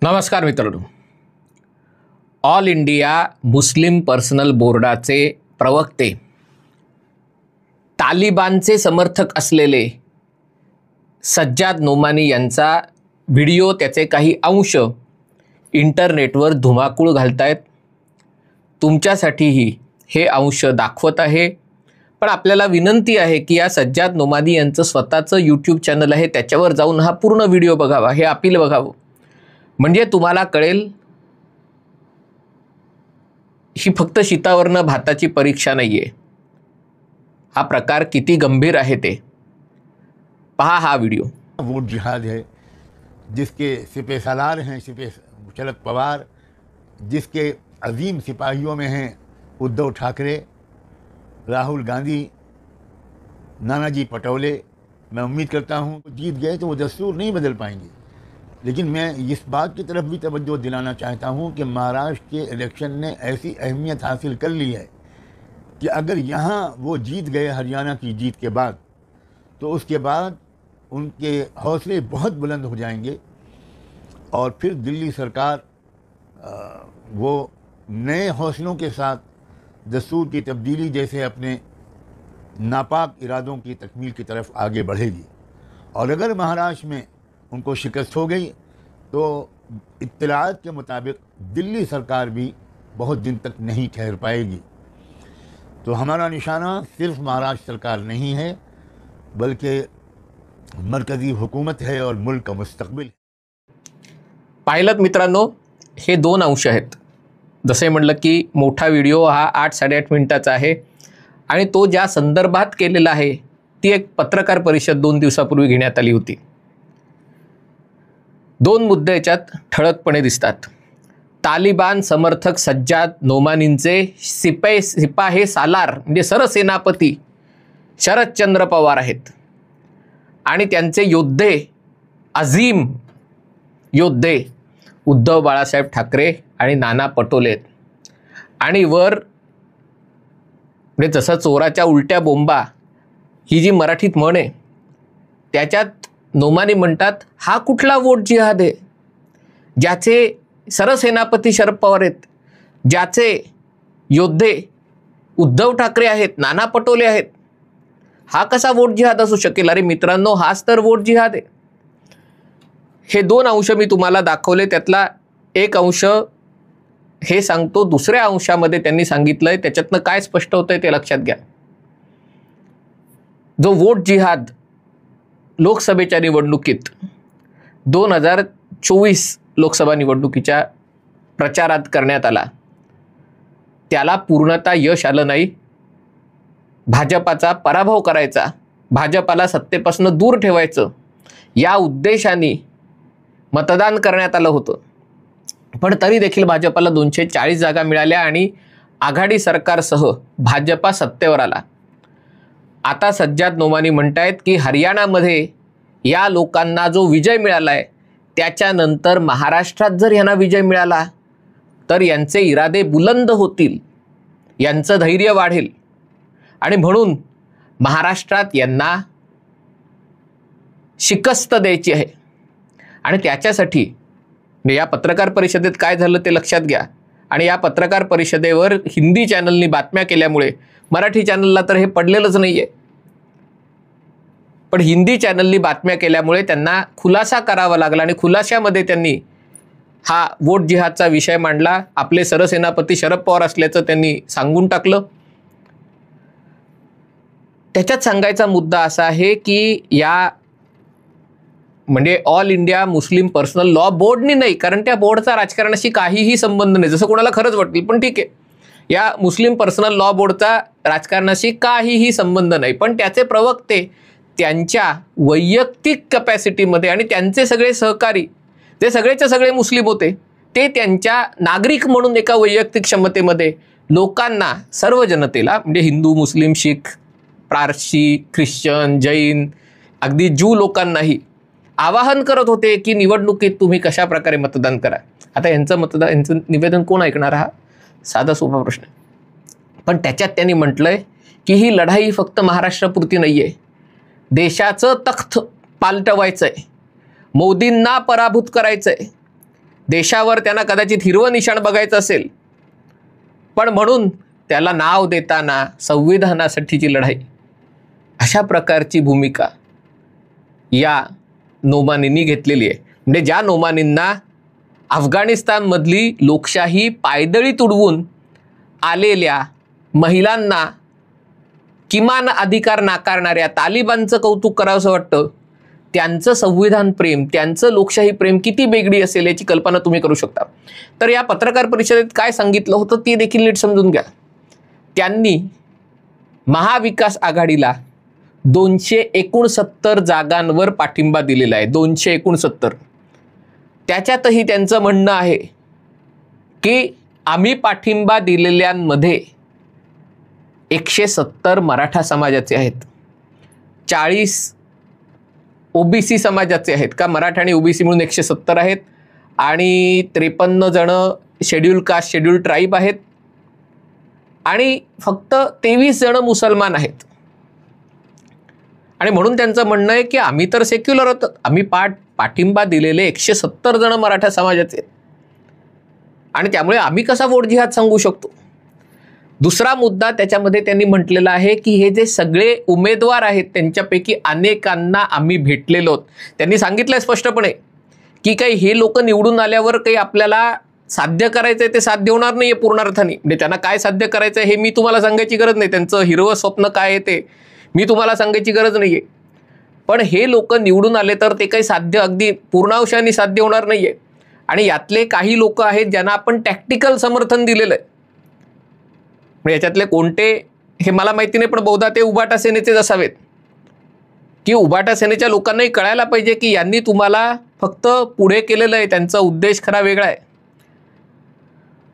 नमस्कार मित्रांनो, all India Muslim personal बोर्डाचे प्रवक्ते, तालिबानचे समर्थक असलेले सज्जाद नोमानी यांचा व्हिडिओ, त्याचे काही अंश इंटरनेटवर धुमाकूळ घालतायत. तुमच्यासाठीही हे अंश दाखवत आहे. पण आपल्याला विनंती आहे की या सज्जाद नोमानी यांचं स्वतःचं यूट्यूब चॅनल आहे, त्याच्यावर जाऊन हा पूर्ण व्हिडिओ बघावा, हे अपील बघावं, म्हणजे तुम्हाला कळेल ही फक्त शीतावरनं भाताची परीक्षा नाहीये. हा प्रकार किती गंभीर आहे ते पहा हा व्हिडिओ. वोट जिहाद है, जिसके सिपह सालार हैं सिपह शरद पवार, जिसके अजीम सिपाहियों में हैं उद्धव ठाकरे, राहुल गांधी, नानाजी पटोले. मैं उम्मीद करता हूँ जीत गए तो वो दस्तूर नहीं बदल पाएंगे, लेकिन मैं इस बात की तरफ भी तवज्जो दिलाना चाहता हूँ कि महाराष्ट्र के इलेक्शन ने ऐसी अहमियत हासिल कर ली है कि अगर यहाँ वो जीत गए हरियाणा की जीत के बाद, तो उसके बाद उनके हौसले बहुत बुलंद हो जाएंगे और फिर दिल्ली सरकार वो नए हौसलों के साथ दस्तूर की तब्दीली जैसे अपने नापाक इरादों की तकमील की तरफ आगे बढ़ेगी. और अगर महाराष्ट्र में उनको शिकस्त हो गई तो इत्तलात के मुताबिक दिल्ली सरकार भी बहुत दिन तक नहीं ठहर पाएगी. तो हमारा निशाना सिर्फ महाराष्ट्र सरकार नहीं है, बल्कि मरकज़ी हुकूमत है और मुल्क का मुस्तकबिल. पाहिलत मित्रांनो, हे दोन अंश आहेत. जसे म्हटलं की मोठा व्हिडिओ हा 8-8.5 मिनिटाचा आहे आणि तो ज्या संदर्भात केलेला आहे ती एक पत्रकार परिषद 2 दिवसापूर्वी घेण्यात आली होती. दोन मुद्दे याच्यात ठळकपणे दिसतात. तालिबान समर्थक सज्जाद नोमानींचे सिपाहे सालार म्हणजे सरसेनापती शरदचंद्र पवार आहेत आणि त्यांचे योद्धे, अजीम योद्धे उद्धव बाळासाहेब ठाकरे आणि नाना पटोले आहेत. आणि वर म्हणजे जसं चोराच्या उलट्या बोंबा ही जी मराठीत म्हण आहे, त्याच्यात नोमानी म्हणतात हा कुठला वोट जिहाद आहे, ज्याचे सरसेनापती शरद पवार आहेत, ज्याचे योद्धे उद्धव ठाकरे आहेत, नाना पटोले आहेत, हा कसा वोट जिहाद असू शकेल? अरे मित्रांनो, हाच तर वोट जिहाद आहे. हे दोन अंश मी तुम्हाला दाखवले, त्यातला एक अंश हे सांगतो, दुसऱ्या अंशामध्ये त्यांनी सांगितलंय, त्याच्यातनं काय स्पष्ट होतंय ते लक्षात घ्या. जो वोट जिहाद लोकसभेच्या निवडणुकीत 2024 लोकसभा निवडणुकीच्या प्रचारात करण्यात आला, त्याला पूर्णतः यश आलं नाही. भाजपाचा पराभव करायचा, भाजपाला सत्तेपासून दूर ठेवायचं या उद्देशाने मतदान करण्यात आलं होतं. पण तरी देखील भाजपाला 240 जागा मिळाल्या आणि आघाडी सरकारसह भाजपा सत्तेवर आला. आता सज्जाद नोमानी म्हणतायत की हरियाणामध्ये या लोकांना जो विजय मिळाला आहे, त्याच्यानंतर महाराष्ट्रात जर यांना विजय मिळाला तर यांचे इरादे बुलंद होतील, यांचं धैर्य वाढेल आणि म्हणून महाराष्ट्रात यांना शिकस्त द्यायची आहे. आणि त्याच्यासाठी या पत्रकार परिषदेत काय झालं ते लक्षात घ्या. आणि या पत्रकार परिषदेवर हिंदी चॅनलनी बातम्या केल्यामुळे मराठी चॅनलला तर हे पडलेलंच नाही आहे, पण हिंदी चॅनलनी बातम्या केल्यामुळे त्यांना खुलासा करावा लागला आणि खुलाशामध्ये त्यांनी हा वोट जिहादचा विषय मांडला. आपले सरसेनापती शरद पवार असल्याचं त्यांनी सांगून टाकलं. त्याच्यात सांगायचा मुद्दा असा आहे की या म्हणजे All India Muslim Personal Law बोर्डनी नाही, कारण त्या बोर्डचा राजकारणाशी काहीही संबंध नाही, जसं कोणाला खरंच वाटेल, पण ठीक आहे, या मुस्लिम पर्सनल लॉ बोर्डचा राजकारणाशी काहीही संबंध नाही. पण त्याचे प्रवक्ते त्यांच्या वैयक्तिक कॅपॅसिटीमध्ये आणि त्यांचे सगळे सहकारी, ते सगळेचे सगळे मुस्लिम होते, ते त्यांच्या नागरिक म्हणून एका वैयक्तिक क्षमतेमध्ये लोकांना, सर्व जनतेला म्हणजे हिंदू, मुस्लिम, शीख, पारशी, ख्रिश्चन, जैन, अगदी ज्यू लोकांनाही आवाहन करत होते की निवडणुकीत तुम्ही कशा प्रकारे मतदान करा. आता यांचं निवेदन कोण ऐकणार? हा साधा सोपा प्रश्न. पण त्याच्यात त्यांनी म्हटलंय की ही लढाई फक्त महाराष्ट्रापुरती नाही आहे, देशाचं तख्त पालटवायचं आहे, मोदींना पराभूत करायचं आहे, देशावर त्यांना कदाचित हिरवं निशाण बघायचं असेल, पण म्हणून त्याला नाव देताना संविधानासाठीची लढाई, अशा प्रकारची भूमिका या नोमानींनी घेतलेली आहे. म्हणजे ज्या नोमानींना अफगाणिस्तानमधली लोकशाही पायदळी तुडवून आलेल्या महिलांना किमान अधिकार नाकारणाऱ्या तालिबानचं कौतुक करावंसं वाटतं, त्यांचं संविधान प्रेम, त्यांचं लोकशाही प्रेम किती वेगळी असेल याची कल्पना तुम्ही करू शकता. तर या पत्रकार परिषदेत काय सांगितलं होतं ते देखील नीट समजून घ्या. त्यांनी महाविकास आघाडीला 269 जागांवर पाठिंबा दिलेला आहे. 269. त्याच्यातही त्यांचं म्हणणं आहे की आम्ही पाठिंबा दिलेल्यांमध्ये 170 मराठा समाजाचे आहेत, 40 ओबीसी समाजाचे आहेत. का मराठा आणि ओबीसी म्हणून 170 आहेत, आणि 53 जण शेड्यूल कास्ट शेड्यूल ट्राईब आहेत, आणि फक्त 23 जण मुसलमान आहेत. आणि म्हणून त्यांचं म्हणणं आहे की आम्ही तर सेक्युलर होतो, आम्ही पाठिंबा दिलेले 170 जण मराठा समाजाचे आहेत, आणि त्यामुळे आम्ही कसा वोट जिहाद सांगू शकतो. दुसरा मुद्दा त्याच्यामध्ये त्यांनी म्हटलेला आहे की हे जे सगळे उमेदवार आहेत त्यांच्यापैकी अनेकांना आम्ही भेटलेलो आहोत. त्यांनी सांगितलं स्पष्टपणे की काही हे लोक निवडून आल्यावर काही आपल्याला साध्य करायचं आहे ते साध्य होणार नाही आहे पूर्ण अर्थाने. म्हणजे त्यांना काय साध्य करायचं आहे हे मी तुम्हाला सांगायची गरज नाही, त्यांचं हिरवं स्वप्न काय आहे ते मी तुम्हाला सांगायची गरज नाही आहे. पण हे लोक निवडून आले तर ते काही साध्य अगदी पूर्णांशाने साध्य होणार नाही आहे. आणि यातले काही लोक आहेत ज्यांना आपण टॅक्टिकल समर्थन दिलेलं आहे. म्हणजे याच्यातले कोणते हे मला माहिती नाही, पण बहुधा ते उबाटा सेनेचेच असावेत, की उबाटा सेनेच्या लोकांनाही कळायला पाहिजे की यांनी तुम्हाला फक्त पुढे केलेलं आहे, त्यांचा उद्देश खरा वेगळा आहे.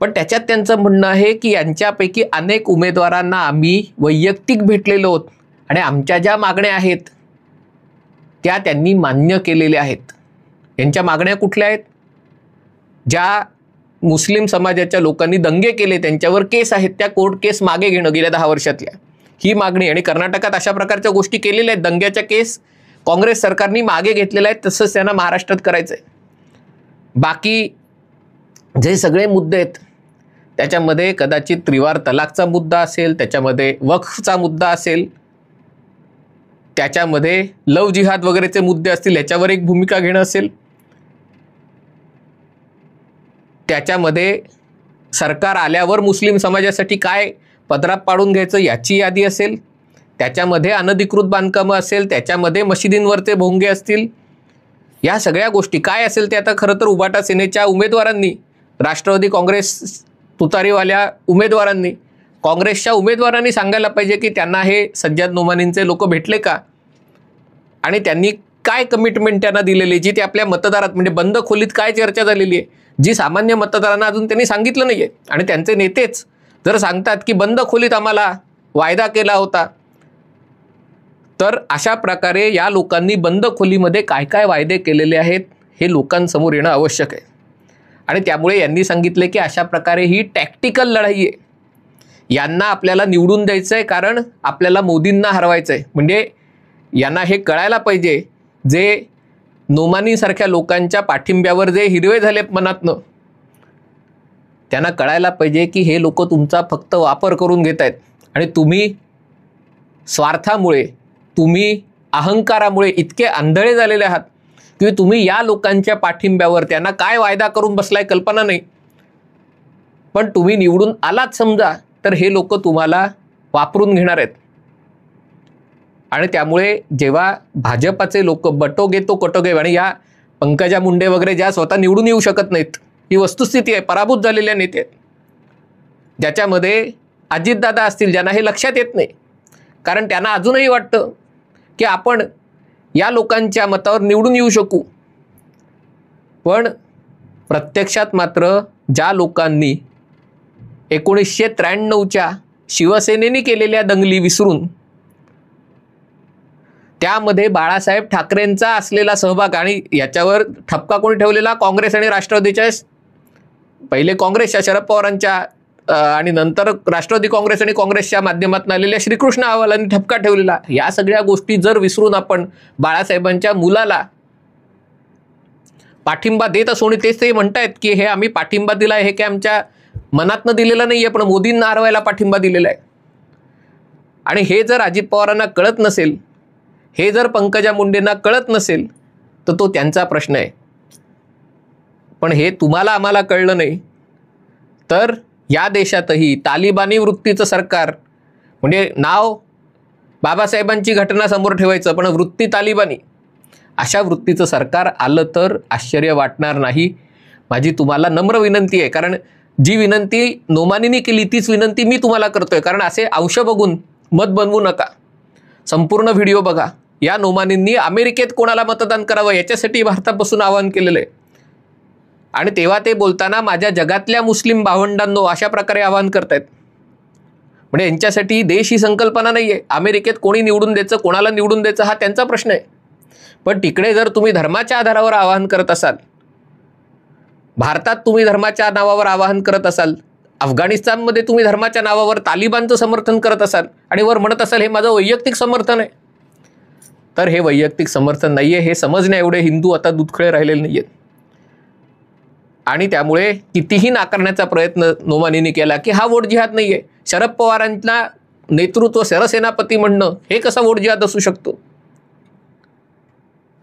पण त्याच्यात त्यांचं म्हणणं आहे की यांच्यापैकी अनेक उमेदवारांना आम्ही वैयक्तिक भेटलेलो आहोत आणि आमच्या ज्या मागण्या आहेत त्या त्यांनी मान्य केलेल्या आहेत. यांच्या मागण्या कुठल्या आहेत? ज्या मुस्लिम समाजाच्या लोकांनी दंगे केले त्यांच्यावर केस आहेत, त्या कोर्ट केस मागे घेणं गेल्या 10 वर्षातल्या, ही मागणी. आणि कर्नाटकात अशा प्रकारच्या गोष्टी केलेल्या आहेत, दंग्याच्या केस काँग्रेस सरकारने मागे घेतलेल्या आहेत, तसंच त्यांना महाराष्ट्रात करायचं आहे. बाकी जे सगळे मुद्दे आहेत त्याच्यामध्ये कदाचित त्रिवार तलाकचा मुद्दा असेल, त्याच्यामध्ये वक्फचा मुद्दा असेल, त्याच्यामध्ये लव जिहाद वगैरेचे मुद्दे असतील, याच्यावर एक भूमिका घेणं असेल, त्याच्यामध्ये सरकार आल्यावर मुस्लिम समाजासाठी काय पदरात पाडून घ्यायचं याची यादी असेल, त्याच्यामध्ये अनधिकृत बांधकामं असेल, त्याच्यामध्ये मशिदींवरचे भोंगे असतील, या सगळ्या गोष्टी काय असेल ते आता खरं तर उबाटा सेनेच्या उमेदवारांनी, राष्ट्रवादी काँग्रेस तुतारीवाल्या उमेदवारांनी, काँग्रेसच्या उमेदवारांनी सांगायला पाहिजे की त्यांना हे सज्जाद नोमानींचे लोक भेटले का, आणि त्यांनी काय कमिटमेंट त्यांना दिलेली, जी ते आपल्या मतदारात म्हणजे बंद खोलीत काय चर्चा झालेली आहे, जी सामान्य मतदारांना अजून त्यांनी सांगितलं नाही आहे. आणि त्यांचे नेतेच जर सांगतात की बंद खोलीत आम्हाला वायदा केला होता, तर अशा प्रकारे या लोकांनी बंद खोलीमध्ये काय काय वायदे केलेले आहेत हे लोकांसमोर येणं आवश्यक आहे. आणि त्यामुळे यांनी सांगितले की अशा प्रकारे ही टॅक्टिकल लढाई आहे, यांना आपल्याला निवडून द्यायचं आहे कारण आपल्याला मोदींना हरवायचं आहे. म्हणजे यांना हे कळायला पाहिजे, जे नोमानीसारख्या लोकांच्या पाठिंब्यावर जे हिरवे झाले मनातनं, त्यांना कळायला पाहिजे की हे लोक तुमचा फक्त वापर करून घेत आहेत आणि तुम्ही स्वार्थामुळे, तुम्ही अहंकारामुळे इतके आंधळे झालेले आहात की तुम्ही या लोकांच्या पाठिंब्यावर त्यांना काय वायदा करून बसलाय कल्पना नाही, पण तुम्ही निवडून आलात समजा तर हे लोक तुम्हाला वापरून घेणार आहेत. आणि त्यामुळे जेव्हा भाजपाचे लोक बटोगे तो कटोगे, आणि या पंकजा मुंडे वगैरे ज्या स्वतः निवडून येऊ शकत नाहीत, ही वस्तुस्थिती आहे, पराभूत झालेल्या नेते आहेत, ज्याच्यामध्ये अजितदादा असतील, ज्यांना हे लक्षात येत नाही कारण त्यांना अजूनही वाटतं की आपण या लोकांच्या मतावर निवडून येऊ शकू. पण प्रत्यक्षात मात्र ज्या लोकांनी 1993च्या शिवसेनेने केलेल्या दंगली विसरून त्यामध्ये बाळासाहेब ठाकरेंचा असलेला सहभाग, आणि याच्यावर ठपका कोणी ठेवलेला, काँग्रेस आणि राष्ट्रवादीच्या, पहिले काँग्रेसच्या शरद पवारांच्या आणि नंतर राष्ट्रवादी काँग्रेस आणि काँग्रेसच्या माध्यमातून आलेल्या श्रीकृष्ण अहवालांनी ठपका ठेवलेला. या सगळ्या गोष्टी जर विसरून आपण बाळासाहेबांच्या मुलाला पाठिंबा देत असो, आणि तेच ते म्हणतायत की हे आम्ही पाठिंबा दिला आहे, हे काय आमच्या मनातनं दिलेलं नाही आहे, पण मोदींना हरवायला पाठिंबा दिलेला आहे. आणि हे जर अजित पवारांना कळत नसेल, हे जर पंकजा मुंडेंना कळत नसेल, तर तो त्यांचा प्रश्न आहे. पण हे तुम्हाला आम्हाला कळलं नाही तर या देशातही तालिबानी वृत्तीचं सरकार, म्हणजे नाव बाबासाहेबांची घटना समोर ठेवायचं पण वृत्ती तालिबानी, अशा वृत्तीचं सरकार आलं तर आश्चर्य वाटणार नाही. माझी तुम्हाला नम्र विनंती आहे, कारण जी विनंती नोमानींनी केली तीच विनंती मी तुम्हाला करतोय. कारण असे अंश बघून मत बनवू नका, संपूर्ण व्हिडिओ बघा. या नोमानींनी अमेरिकेत कोणाला मतदान करावं याच्यासाठी भारतापासून आवाहन केलेलं आहे, आणि तेव्हा ते बोलताना माझ्या जगातल्या मुस्लिम भावंडांनो अशा प्रकारे आवाहन करतायत. म्हणजे यांच्यासाठी देश ही संकल्पना नाही आहे. अमेरिकेत कोणी निवडून द्यायचं, कोणाला निवडून द्यायचं हा त्यांचा प्रश्न आहे. पण तिकडे जर तुम्ही धर्माच्या आधारावर आवाहन करत असाल, भारतात तुम्ही धर्माच्या नावावर आवाहन करत असाल, अफगाणिस्तानमध्ये तुम्ही धर्माच्या नावावर तालिबानचं समर्थन करत असाल, आणि वर म्हणत असाल हे माझं वैयक्तिक समर्थन आहे, तर हे वैयक्तिक समर्थन नाही आहे. हे समजण्या एवढे हिंदू आता दुधखळे राहिलेले नाही आहेत. आणि त्यामुळे कितीही नाकारण्याचा प्रयत्न नोमानींनी केला की हा वोट जिहाद नाही आहे, शरद पवारांना नेतृत्व सरसेनापती म्हणणं हे कसा वोट जिहाद असू शकतो,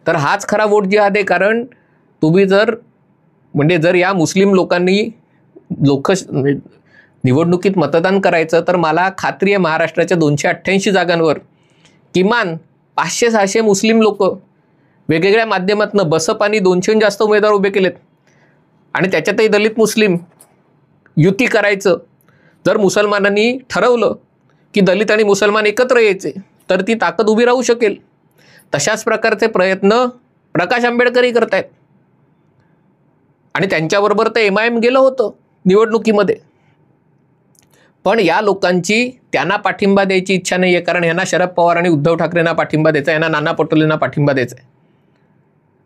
तर हाच खरा वोट जिहाद आहे. कारण तुम्ही जर या मुस्लिम लोकांनी निवडणुकीत मतदान करायचं, तर मला खात्री आहे महाराष्ट्राच्या 288 जागांवर किमान 500-600 मुस्लिम लोक वेगवेगळ्या माध्यमातून बसपानी 200 जास्त उमेदवार उभे केलेत, आणि त्याच्यातही दलित मुस्लिम युती करायचं. जर मुसलमानांनी ठरवलं की दलित आणि मुसलमान एकत्र यायचे, तर ती ताकद उभी राहू शकेल. तशाच प्रकारचे प्रयत्न प्रकाश आंबेडकरही करतायत, आणि त्यांच्याबरोबर तर MIM गेलं होतं निवडणुकीमध्ये. पण या लोकांची त्यांना पाठिंबा द्यायची इच्छा नाही आहे, कारण यांना शरद पवार आणि उद्धव ठाकरेंना पाठिंबा द्यायचा, यांना नाना पटोलेंना पाठिंबा द्यायचा आहे.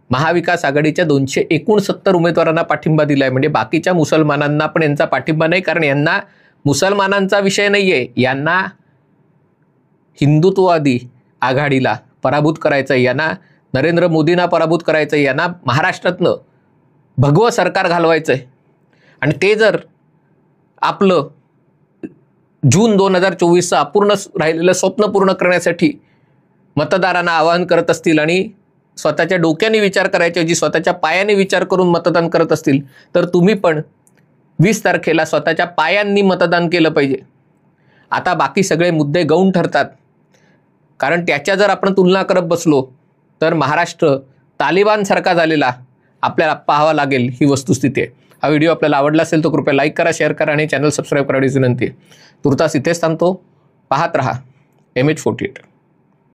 महाविकास आघाडीच्या 269 उमेदवारांना पाठिंबा दिला आहे, म्हणजे बाकीच्या मुसलमानांना पण यांचा पाठिंबा नाही, कारण यांना मुसलमानांचा विषय नाही आहे, यांना हिंदुत्ववादी आघाडीला पराभूत करायचं आहे, यांना नरेंद्र मोदींना पराभूत करायचं आहे, यांना महाराष्ट्रातनं भगवं सरकार घालवायचं आहे. आणि ते जर आपलं जून 2024चं अपूर्ण राहिलेलं स्वप्न पूर्ण करण्यासाठी मतदारांना आवाहन करत असतील आणि स्वतःच्या डोक्याने विचार करायच्याऐवजी स्वतःच्या पायाने विचार करून मतदान करत असतील, तर तुम्ही पण 20 तारखेला स्वतःच्या पायांनी मतदान केलं पाहिजे. आता बाकी सगळे मुद्दे गौण ठरतात, कारण त्याच्या जर आपण तुलना करत बसलो तर महाराष्ट्र तालिबानसारखा झालेला आपल्याला पाहावा लागेल, ही वस्तुस्थिती आहे. हा व्हिडिओ आपल्याला आवडला असेल तर कृपया लाईक करा, शेअर करा आणि चॅनल सबस्क्राईब करायची विनंती आहे. तुर्तास इथेच थांबतो. पाहत रहा MH48.